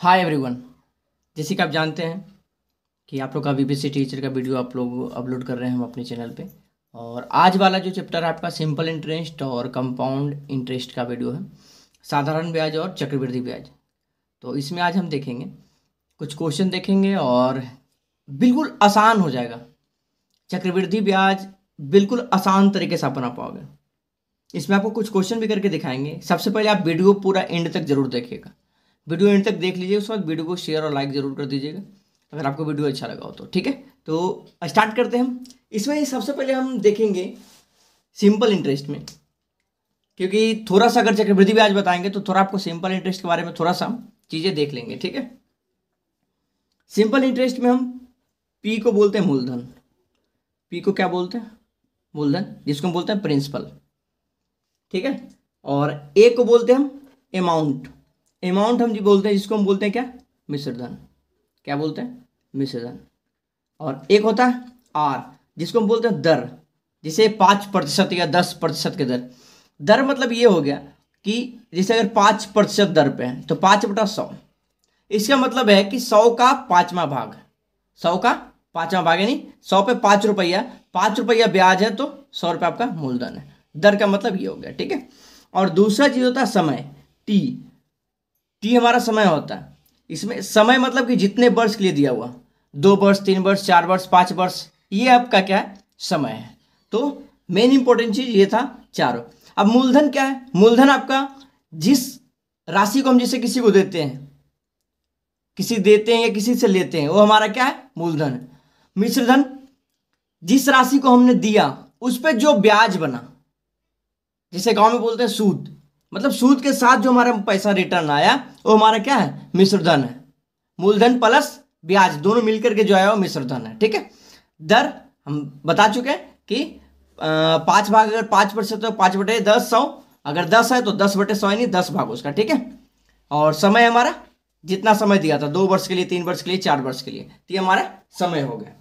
Hi everyone. जैसे कि आप जानते हैं कि आप लोग का बीपीएससी टीचर का वीडियो आप लोग अपलोड कर रहे हैं हम अपने चैनल पे। और आज वाला जो चैप्टर है आपका सिंपल इंटरेस्ट और कंपाउंड इंटरेस्ट का वीडियो है, साधारण ब्याज और चक्रवृद्धि ब्याज। तो इसमें आज हम देखेंगे, कुछ क्वेश्चन देखेंगे और बिल्कुल आसान हो जाएगा। चक्रवृद्धि ब्याज बिल्कुल आसान तरीके से आप बना पाओगे। इसमें आपको कुछ क्वेश्चन भी करके दिखाएंगे। सबसे पहले आप वीडियो पूरा एंड तक जरूर देखिएगा। वीडियो एंड तक देख लीजिए, उसके बाद वीडियो को शेयर और लाइक जरूर कर दीजिएगा अगर आपको वीडियो अच्छा लगा हो तो। ठीक है, तो स्टार्ट करते हैं हम। इसमें सबसे पहले हम देखेंगे सिंपल इंटरेस्ट में, क्योंकि थोड़ा सा अगर चक्रवृद्धि ब्याज बताएंगे तो थोड़ा आपको सिंपल इंटरेस्ट के बारे में थोड़ा सा चीज़ें देख लेंगे। ठीक है, सिंपल इंटरेस्ट में हम पी को बोलते हैं मूलधन। पी को क्या बोलते हैं? मूलधन, जिसको हम बोलते हैं प्रिंसिपल। ठीक है, और ए को बोलते हैं हम अमाउंट। अमाउंट हम जी बोलते हैं जिसको हम बोलते हैं क्या? मिश्रधन। क्या बोलते हैं? मिश्रधन। और एक होता है आर, जिसको हम बोलते हैं दर, जिसे 5% या 10% के दर। दर मतलब ये हो गया कि जैसे अगर 5% दर पे है तो 5/100। इसका मतलब है कि 100 का 5वां भाग, 100 का 5वां भाग, यानी 100 पे 5 रुपया, 5 रुपया ब्याज है तो 100 रुपये आपका मूलधन है। दर का मतलब ये हो गया। ठीक है, और दूसरा चीज होता है समय, टी। टी हमारा समय होता है। इसमें समय मतलब कि जितने वर्ष के लिए दिया हुआ, 2 वर्ष, 3 वर्ष, 4 वर्ष, 5 वर्ष, ये आपका क्या है? समय है। तो मेन इंपॉर्टेंट चीज ये था चारों। अब मूलधन क्या है? मूलधन आपका जिस राशि को हम जिसे किसी को देते हैं, किसी देते हैं या किसी से लेते हैं, वो हमारा क्या है? मूलधन है। मिश्रधन जिस राशि को हमने दिया उस पर जो ब्याज बना, जिसे गांव में बोलते हैं सूद, मतलब सूद के साथ जो हमारा पैसा रिटर्न आया वो हमारा क्या है? मिश्रधन है। मूलधन प्लस ब्याज दोनों मिलकर के जो आया वो मिश्रधन है। ठीक है, दर हम बता चुके हैं कि 5 भाग, अगर 5% तो 5/10 100, अगर 10 है तो 10/100 यानी 10 भाग उसका। ठीक है, और समय हमारा जितना समय दिया था, 2 वर्ष के लिए, 3 वर्ष के लिए, 4 वर्ष के लिए, तो ये हमारा समय हो गया।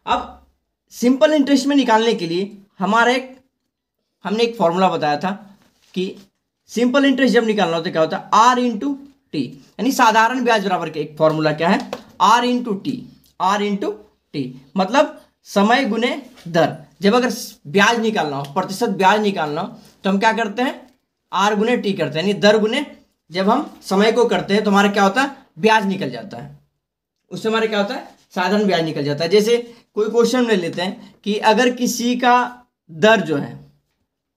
अब सिंपल इंटरेस्ट में निकालने के लिए हमने एक फॉर्मूला बताया था कि सिंपल इंटरेस्ट जब निकालना होता है क्या होता है? आर इंटू टी, यानी साधारण ब्याज बराबर के एक फॉर्मूला क्या है? R into T. R into T मतलब समय गुने दर। जब अगर ब्याज निकालना हो, प्रतिशत ब्याज निकालना हो, तो हम क्या करते हैं? आर गुने टी करते हैं, यानी दर गुने जब हम समय को करते हैं तो हमारा क्या होता है? ब्याज निकल जाता है। उससे हमारा क्या होता है? साधारण ब्याज निकल जाता है। जैसे कोई क्वेश्चन ले लेते हैं कि अगर किसी का दर जो है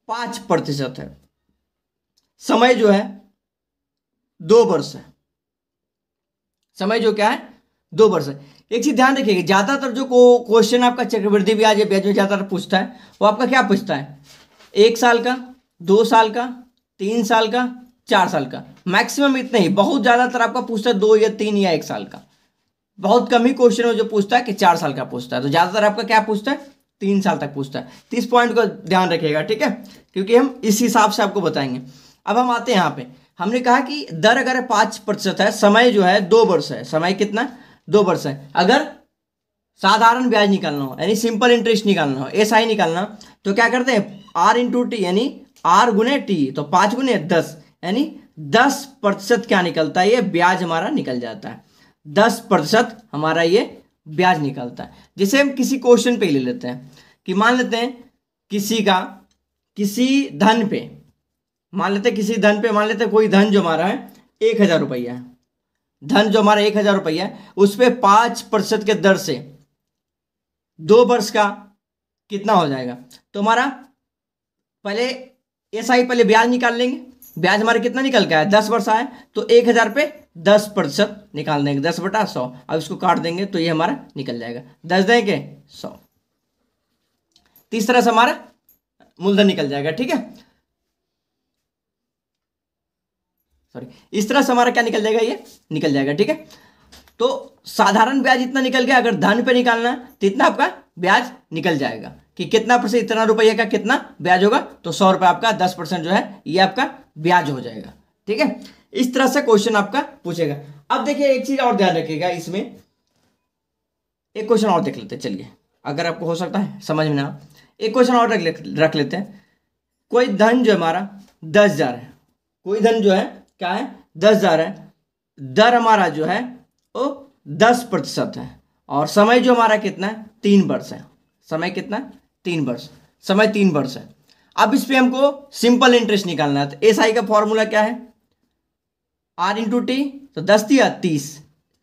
5% है, समय जो है 2 वर्ष है, समय जो क्या है? 2 वर्ष है। एक चीज ध्यान रखिएगा, ज्यादातर जो क्वेश्चन आपका चक्रवृद्धि ब्याज या ब्याज में ज्यादातर पूछता है, वो आपका क्या पूछता है? 1 साल का, 2 साल का, 3 साल का, 4 साल का, मैक्सिमम इतने ही। बहुत ज्यादातर आपका पूछता है 2 या 3 या 1 साल का। बहुत कम ही क्वेश्चन है जो पूछता है कि 4 साल का पूछता है। तो ज्यादातर आपका क्या पूछता है? 3 साल तक पूछता है। तो इस पॉइंट को ध्यान रखिएगा। ठीक है, क्योंकि हम इस हिसाब से आपको बताएंगे। अब हम आते हैं यहाँ पे, हमने कहा कि दर अगर 5% है, समय जो है 2 वर्ष है। समय कितना? 2 वर्ष है। अगर साधारण ब्याज निकालना हो, यानी सिंपल इंटरेस्ट निकालना हो, ऐसा ही निकालना, तो क्या करते हैं? आर इंटू टी, यानी आर गुने टी, तो 5 गुने 10, यानी 10% क्या निकलता है? ये ब्याज हमारा निकल जाता है। 10% हमारा ये ब्याज निकलता है। जैसे हम किसी क्वेश्चन पे ले लेते हैं कि मान लेते हैं किसी धन पे, मान लेते हैं कोई धन जो हमारा है 1,000 रुपया है। धन जो हमारा 1,000 रुपया है, उस पर 5% के दर से 2 वर्ष का कितना हो जाएगा? तो हमारा पहले पहले ब्याज निकाल लेंगे। ब्याज हमारा कितना निकल गया है? 10 वर्ष आए, तो 1,000 पे 10% निकाल देंगे, 10/100। अब इसको काट देंगे तो ये हमारा निकल जाएगा 10 देंगे 100। तो इस तरह से हमारा मूलधन निकल जाएगा। ठीक है, सॉरी, इस तरह से हमारा क्या निकल जाएगा? ये निकल जाएगा। ठीक है, तो साधारण ब्याज इतना निकल गया। अगर धन पे निकालना है तो इतना आपका ब्याज निकल जाएगा कि कितना % इतना रुपये का कितना ब्याज होगा, तो 100 रुपये आपका 10% जो है ये आपका ब्याज हो जाएगा। ठीक है, इस तरह से क्वेश्चन आपका पूछेगा। अब देखिए एक चीज और ध्यान रखिएगा, इसमें एक क्वेश्चन और देख लेते हैं। चलिए, अगर आपको हो सकता है समझ में ना, एक क्वेश्चन और रख लेते हैं। कोई धन जो हमारा 10,000 है, कोई धन जो है क्या है? 10,000 है। दर हमारा जो है वो 10% है, और समय जो हमारा कितना है, 3 वर्ष है। समय कितना है, 3 वर्ष। समय 3 वर्ष है। अब इस पे हमको सिंपल इंटरेस्ट निकालना है। तो एसआई का फॉर्मूला क्या है, आर इंटू टी। तो 10 × 30,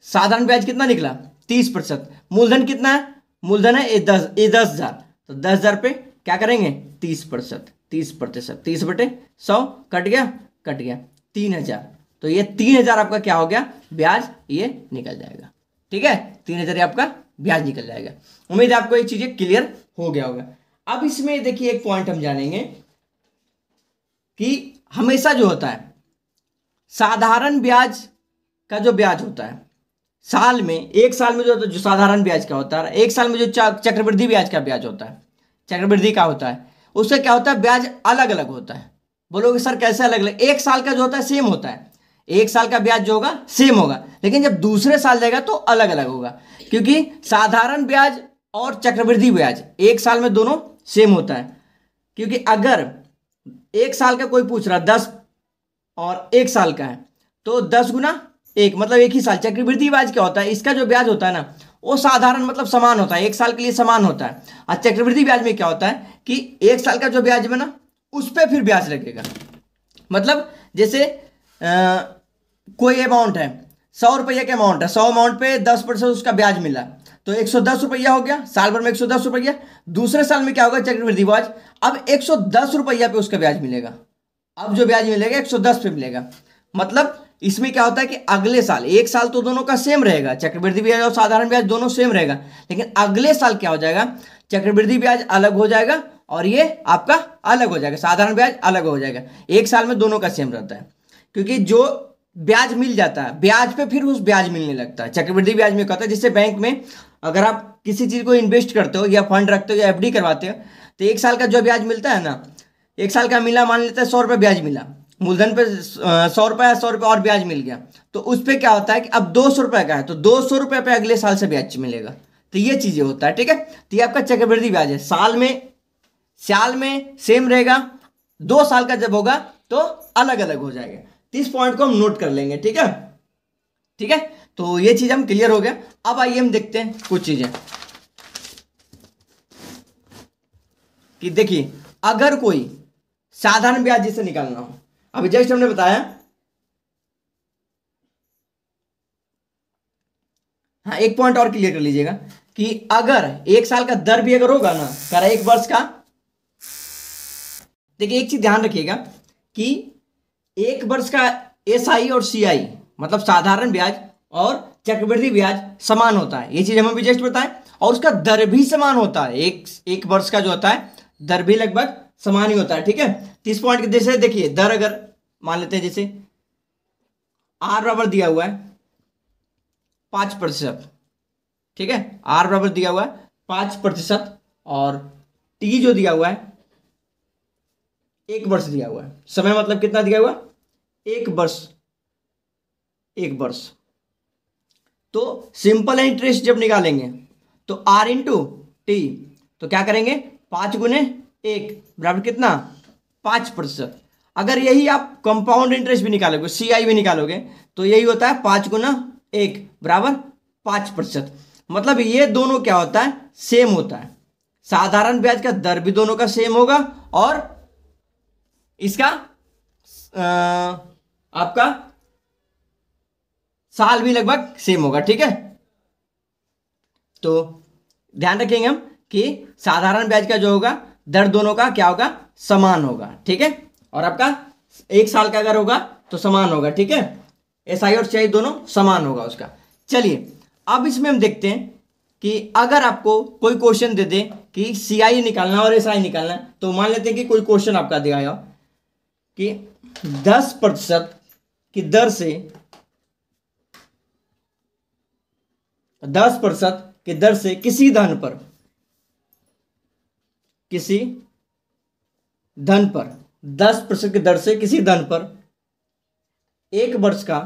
साधारण ब्याज कितना निकला, 30%। मूलधन कितना है, मूलधन है ये 10,000। तो 10,000 पे क्या करेंगे, 30%। 30%, 30/100 कट गया, कट गया 3,000। तो ये 3,000 आपका क्या हो गया, ब्याज ये निकल जाएगा। ठीक है, 3,000 आपका ब्याज निकल जाएगा। उम्मीद है आपको ये चीजें क्लियर हो गया होगा। अब इसमें देखिए एक पॉइंट हम जानेंगे कि हमेशा जो होता है साधारण ब्याज का जो ब्याज होता है साल में, एक साल में जो साधारण ब्याज का होता है, एक साल में जो चक्रवृद्धि ब्याज का ब्याज होता है, चक्रवृद्धि का होता है, उससे क्या होता है, ब्याज अलग अलग होता है। बोलोगे सर कैसे अलग अलग, एक साल का जो होता है सेम होता है, एक साल का ब्याज जो होगा सेम होगा, लेकिन जब दूसरे साल जाएगा तो अलग अलग होगा। क्योंकि साधारण ब्याज और चक्रवृद्धि ब्याज एक साल में दोनों सेम होता है। क्योंकि अगर एक साल का कोई पूछ रहा 10 और एक साल का है, तो 10 × 1 मतलब एक ही साल। चक्रवृद्धि ब्याज क्या होता है, इसका जो ब्याज होता है ना वो साधारण मतलब समान होता है, एक साल के लिए समान होता है। और चक्रवृद्धि ब्याज में क्या होता है कि एक साल का जो ब्याज है ना उस पर फिर ब्याज लगेगा। मतलब जैसे कोई अमाउंट है, 100 रुपये का अमाउंट है, 100 अमाउंट पे 10% उसका ब्याज मिला, तो 110 रुपया हो गया, साल भर में 110 रुपया। दूसरे साल में क्या होगा, चक्रवृद्धि ब्याज, अब 110 रुपया पे उसका ब्याज मिलेगा। अब जो ब्याज मिलेगा 110 पे मिलेगा। मतलब इसमें क्या होता है कि अगले साल, एक साल तो दोनों का सेम रहेगा, चक्रवृद्धि ब्याज और साधारण ब्याज दोनों सेम रहेगा, लेकिन अगले साल क्या हो जाएगा, चक्रवृद्धि ब्याज अलग हो जाएगा और ये आपका अलग हो जाएगा, साधारण ब्याज अलग हो जाएगा। एक साल में दोनों का सेम रहता है, क्योंकि जो ब्याज मिल जाता है ब्याज पे फिर उस ब्याज मिलने लगता है। चक्रवृद्धि ब्याज में क्या होता है, जिससे बैंक में अगर आप किसी चीज को इन्वेस्ट करते हो या फंड रखते हो या एफडी करवाते हो, तो एक साल का जो ब्याज मिलता है ना, एक साल का मिला, मान लेते हैं 100 रुपये ब्याज मिला, मूलधन पे 100 रुपये, 100 रुपये और ब्याज मिल गया, तो उस पर क्या होता है कि अब 200 रुपये का है तो 200 रुपये पे अगले साल से ब्याज मिलेगा। तो ये चीजें होता है। ठीक है, तो ये आपका चक्रवृद्धि ब्याज है। साल में सेम रहेगा, 2 साल का जब होगा तो अलग अलग हो जाएगा। तो इस पॉइंट को हम नोट कर लेंगे। ठीक है, ठीक है, तो ये चीज हम क्लियर हो गया। अब आइए हम देखते हैं कुछ चीजें कि देखिए अगर कोई साधारण ब्याज जिसे निकालना हो, अभी जस्ट हमने बताया, हाँ एक पॉइंट और क्लियर कर लीजिएगा कि अगर एक साल का दर भी अगर होगा ना, कर एक वर्ष का, देखिए एक चीज ध्यान रखिएगा कि एक वर्ष का एसआई और सीआई मतलब साधारण ब्याज और चक्रवृद्धि ब्याज समान होता है, ये चीज हमें भी जस्ट बताएं, और उसका दर भी समान होता है। एक वर्ष का जो होता है दर भी लगभग समान ही होता है। ठीक है, 30 पॉइंट के जैसे देखिए दर अगर मान लेते हैं, जैसे आर बराबर दिया हुआ है 5%, ठीक है, आर बराबर दिया हुआ है 5% और टी जो दिया हुआ है 1 वर्ष दिया हुआ है। समय मतलब कितना दिया हुआ, 1 वर्ष, 1 वर्ष। तो सिंपल इंटरेस्ट जब निकालेंगे तो आर इंटू टी, तो क्या करेंगे 5 × 1 बराबर कितना, 5%। अगर यही आप कंपाउंड इंटरेस्ट भी निकालोगे, सीआई भी निकालोगे, तो यही होता है 5 × 1 बराबर 5%। मतलब ये दोनों क्या होता है, सेम होता है। साधारण ब्याज का दर भी दोनों का सेम होगा और इसका आपका साल भी लगभग सेम होगा। ठीक है, तो ध्यान रखेंगे हम कि साधारण ब्याज का जो होगा दर दोनों का क्या होगा, समान होगा। ठीक है, और आपका एक साल का अगर होगा तो समान होगा। ठीक है, एसआई और सीआई दोनों समान होगा उसका। चलिए अब इसमें हम देखते हैं कि अगर आपको कोई क्वेश्चन दे दे कि सीआई निकालना और एसआई निकालना, तो मान लेते हैं कि कोई क्वेश्चन आपका दिया है कि 10% की दर से 10% की दर से किसी धन पर 10% की दर से किसी धन पर 1 वर्ष का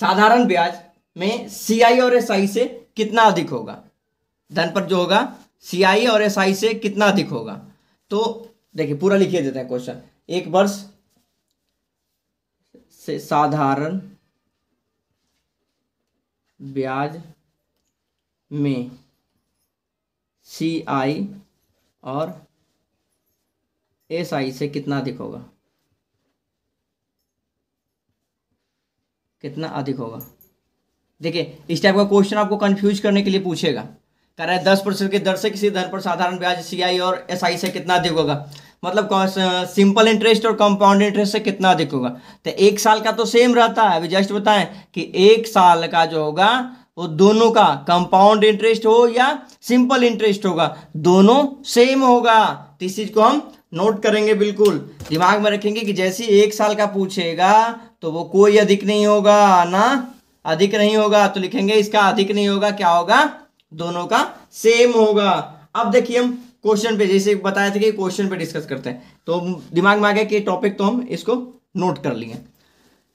साधारण ब्याज में सीआई और एसआई से कितना अधिक होगा, धन पर जो होगा सीआई और एसआई से कितना अधिक होगा। तो देखिए पूरा लिखिए देते हैं क्वेश्चन, 1 वर्ष से साधारण ब्याज में CI और SI से कितना अधिक होगा, कितना अधिक होगा। देखिए इस टाइप का क्वेश्चन आपको कंफ्यूज करने के लिए पूछेगा, कह रहा है 10% की दर से किसी धन पर साधारण ब्याज CI और SI से कितना अधिक होगा, मतलब सिंपल इंटरेस्ट और कंपाउंड इंटरेस्ट से कितना अधिक होगा। तो एक साल का तो सेम रहता है, अभी जस्ट बताएं कि एक साल का जो होगा वो दोनों का कंपाउंड इंटरेस्ट हो या सिंपल इंटरेस्ट होगा, दोनों सेम होगा। तो इस चीज को हम नोट करेंगे, बिल्कुल दिमाग में रखेंगे कि जैसे एक साल का पूछेगा तो वो कोई अधिक नहीं होगा ना, अधिक नहीं होगा, तो लिखेंगे इसका अधिक नहीं होगा, क्या होगा, दोनों का सेम होगा। अब देखिए हम क्वेश्चन पे, जैसे बताया था कि क्वेश्चन पे डिस्कस करते हैं, तो दिमाग में आ गया कि टॉपिक तो हम इसको नोट कर लिए।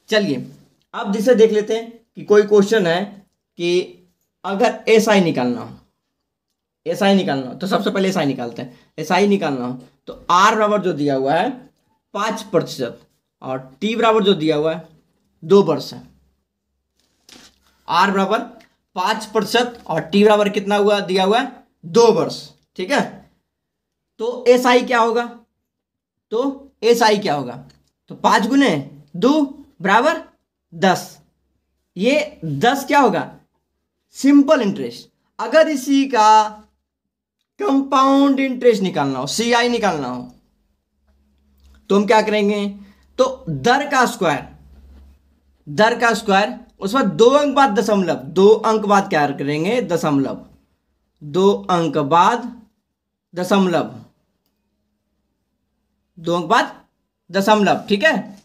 चलिए अब जिसे देख लेते हैं कि कोई क्वेश्चन है कि अगर SI निकालना हो, SI निकालना हो तो सबसे पहले SI निकालते हैं। SI निकालना हो तो R बराबर जो दिया हुआ है 5% और T बराबर जो दिया हुआ है 2 वर्ष है। R बराबर 5% और T बराबर कितना हुआ दिया हुआ है 2 वर्ष, ठीक है। तो SI क्या होगा, तो SI क्या होगा, तो 5 गुने 2 बराबर 10, ये 10 क्या होगा, सिंपल इंटरेस्ट। अगर इसी का कंपाउंड इंटरेस्ट निकालना हो, CI निकालना हो, तो हम क्या करेंगे, तो दर का स्क्वायर, दर का स्क्वायर, उस बाद 2 अंक बाद दशमलव, 2 अंक बाद क्या करेंगे, दशमलव, 2 अंक बाद दशमलव, 2 अंक बाद दशमलव, ठीक है,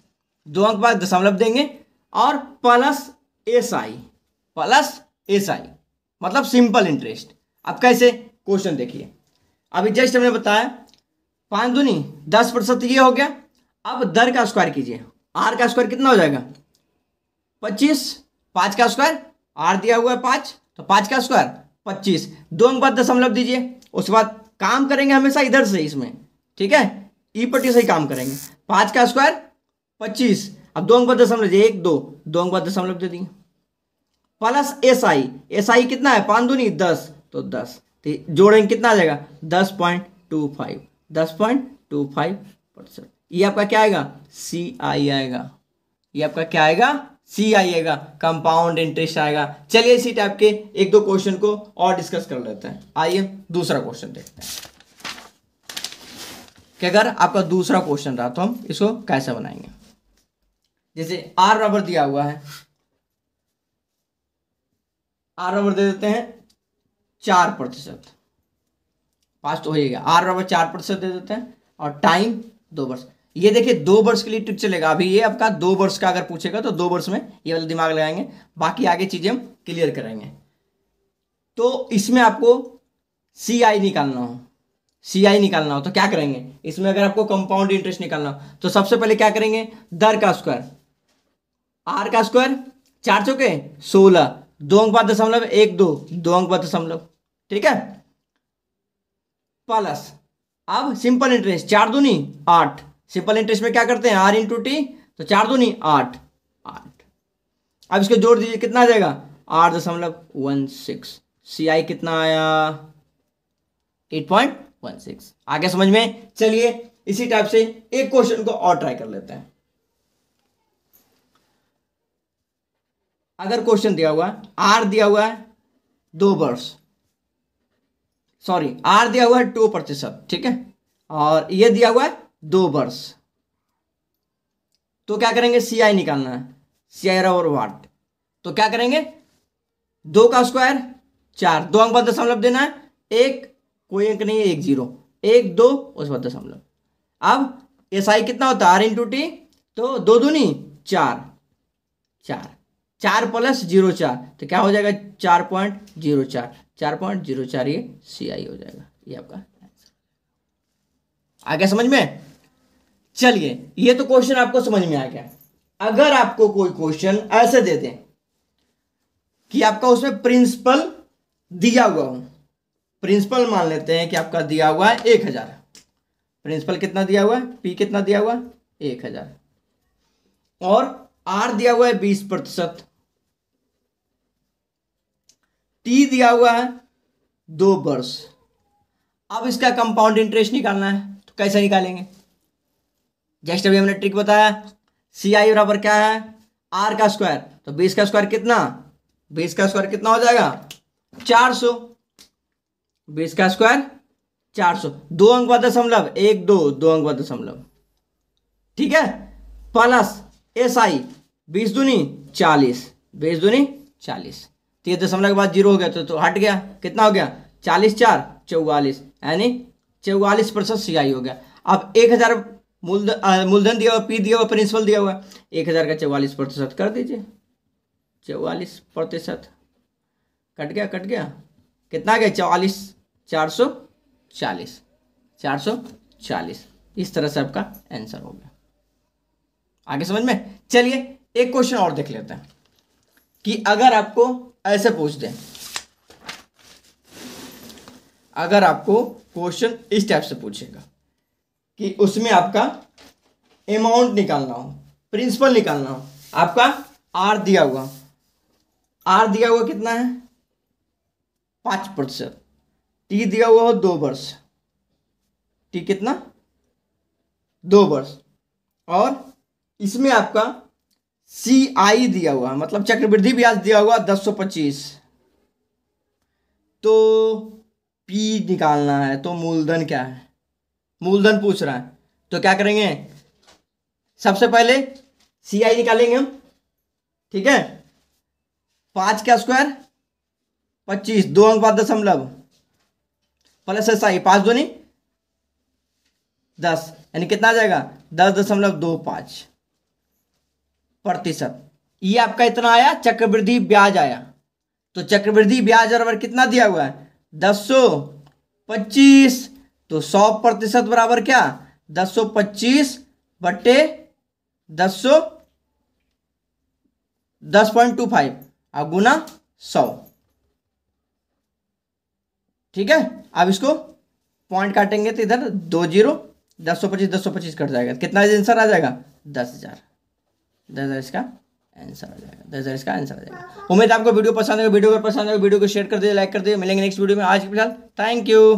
2 अंक बाद दशमलव देंगे और प्लस SI, प्लस SI मतलब सिंपल इंटरेस्ट। अब कैसे, क्वेश्चन देखिए, अभी जस्ट हमने बताया 5 दूनी 10%, ये हो गया। अब दर का स्क्वायर कीजिए, R का स्क्वायर कितना हो जाएगा 25, 5 का स्क्वायर, R दिया हुआ है 5, तो 5 का स्क्वायर 25, 2 अंक बाद दशमलव दीजिए। उसके बाद काम करेंगे हमेशा इधर से इसमें, ठीक है, ई पट्टी से ही काम करेंगे। 5 का स्क्वायर 25, अब 2 अंक बाद दशमलव, 1 2, 2 अंक बाद दशमलव दे दिए, प्लस SI कितना है 5 दूनी 10, तो 10, तो जोड़ेंगे कितना आ जाएगा 10.25, 10.25%। ये आपका क्या आएगा, CI आएगा, ये आपका क्या आएगा, CI आएगा, कंपाउंड इंटरेस्ट आएगा। चलिए इसी टाइप के एक दो क्वेश्चन को और डिस्कस कर लेते हैं। आइए दूसरा क्वेश्चन देखते हैं कि अगर आपका दूसरा क्वेश्चन रहा तो हम इसको कैसे बनाएंगे। जैसे R बराबर दिया हुआ है, R बराबर दे देते हैं 4%, पास तो हो गया, R बराबर 4% दे देते हैं और टाइम 2 वर्ष। ये देखिए 2 वर्ष के लिए ट्रिक चलेगा, अभी ये आपका 2 वर्ष का अगर पूछेगा तो 2 वर्ष में ये वाला दिमाग लगाएंगे, बाकी आगे चीजें हम क्लियर करेंगे। तो इसमें आपको CI निकालना हो, CI निकालना हो तो क्या करेंगे, इसमें अगर आपको कंपाउंड इंटरेस्ट निकालना हो तो सबसे पहले क्या करेंगे, दर का स्क्वायर, R का स्क्वायर 4 चौके 16, 2 अंक बाद दशमलव 1 2, 2 अंक बाद दशमलव, ठीक है, प्लस अब सिंपल इंटरेस्ट 4 दूनी 8, सिंपल इंटरेस्ट में क्या करते हैं R इंटू टी, तो 4 दूनी 8, 8, अब इसको जोड़ दीजिए कितना आ जाएगा 8.16, CI कितना आया 8.16। आगे समझ में, चलिए इसी टाइप से एक क्वेश्चन को और ट्राई कर लेते हैं। अगर क्वेश्चन दिया हुआ है, R दिया हुआ है 2 वर्ष, सॉरी R दिया हुआ है 2%, ठीक है, और ये दिया हुआ है 2 वर्ष, तो क्या करेंगे CI निकालना है, CI बराबर वाट, तो क्या करेंगे 2 का स्क्वायर 4, 2 अंक बाद दशमलव देना है, एक कोई अंक नहीं है, 1 0, 1 2 उस बाद दशमलव। अब SI कितना होता है R इंटू टी, तो 2 दूनी 4, 4, 4 प्लस 0 4, तो क्या हो जाएगा 4.04, 4.04 ये CI हो जाएगा, ये आपका आंसर। आगे समझ में, चलिए ये तो क्वेश्चन आपको समझ में आ गया। अगर आपको कोई क्वेश्चन ऐसे दे दें कि आपका उसमें प्रिंसिपल दिया हुआ हो, प्रिंसिपल मान लेते हैं कि आपका दिया हुआ है 1000, प्रिंसिपल कितना दिया हुआ है, P कितना दिया हुआ है 1000, और आर दिया हुआ है 20%, टी दिया हुआ है 2 वर्ष। अब इसका कंपाउंड इंटरेस्ट निकालना है, तो कैसे निकालेंगे? जस्ट अभी हमने ट्रिक बताया, सी आई बराबर क्या है, आर का स्क्वायर। तो 20 का स्क्वायर कितना, 20 का स्क्वायर कितना हो जाएगा 400, 20 का स्क्वायर 400, 2 अंक बाद दशमलव, 1 2, 2 अंक बाद दशमलव, ठीक है, प्लस एस आई 20 दूनी 40, 20 दूनी 40, तो ये दशमलव के बाद जीरो हो गया तो हट गया, कितना हो गया 40 4 44, यानी 44% सी आई हो गया। अब 1000 मूलधन दिया हुआ, पी दिया हुआ, प्रिंसिपल दिया हुआ, 1000 का 44% कर दीजिए, 44% कट गया, कट गया, कितना आ गया 44, 440, 440। इस तरह से आपका आंसर हो गया। आगे समझ में? चलिए एक क्वेश्चन और देख लेते हैं कि अगर आपको ऐसे पूछ दें, अगर आपको क्वेश्चन इस टाइप से पूछेगा कि उसमें आपका अमाउंट निकालना हो, प्रिंसिपल निकालना हो, आपका आर दिया हुआ, आर दिया हुआ कितना है 5%, टी दिया हुआ हो 2 वर्ष, टी कितना 2 वर्ष, और इसमें आपका सी आई दिया हुआ है, मतलब चक्रवृद्धि ब्याज दिया हुआ 1025, तो पी निकालना है, तो मूलधन क्या है, मूलधन पूछ रहा है, तो क्या करेंगे, सबसे पहले सी आई निकालेंगे हम, ठीक है, 5 का स्क्वायर 25, 2 अंक बाद दशमलव, प्लस एस आई 5 दूनी 10, यानी कितना आ जाएगा 10.25%। ये आपका इतना आया, चक्रवृद्धि ब्याज आया, तो चक्रवृद्धि ब्याज बराबर कितना दिया हुआ है 1025, तो 100% बराबर क्या 1025 बटे 10.25 और गुना 100, ठीक है। अब इसको पॉइंट काटेंगे तो इधर 2 0, 1025 कट जाएगा, कितना आंसर आ जाएगा 10,000, 10,000 इसका आंसर आ जाएगा, 10,000 इसका आंसर आ जाएगा। उम्मीद आपको वीडियो पसंद है, वीडियो को पसंद है वीडियो को शेयर कर दीजिए, लाइक कर दीजिए। मिलेंगे नेक्स्ट वीडियो में। आज के फिलहाल थैंक यू।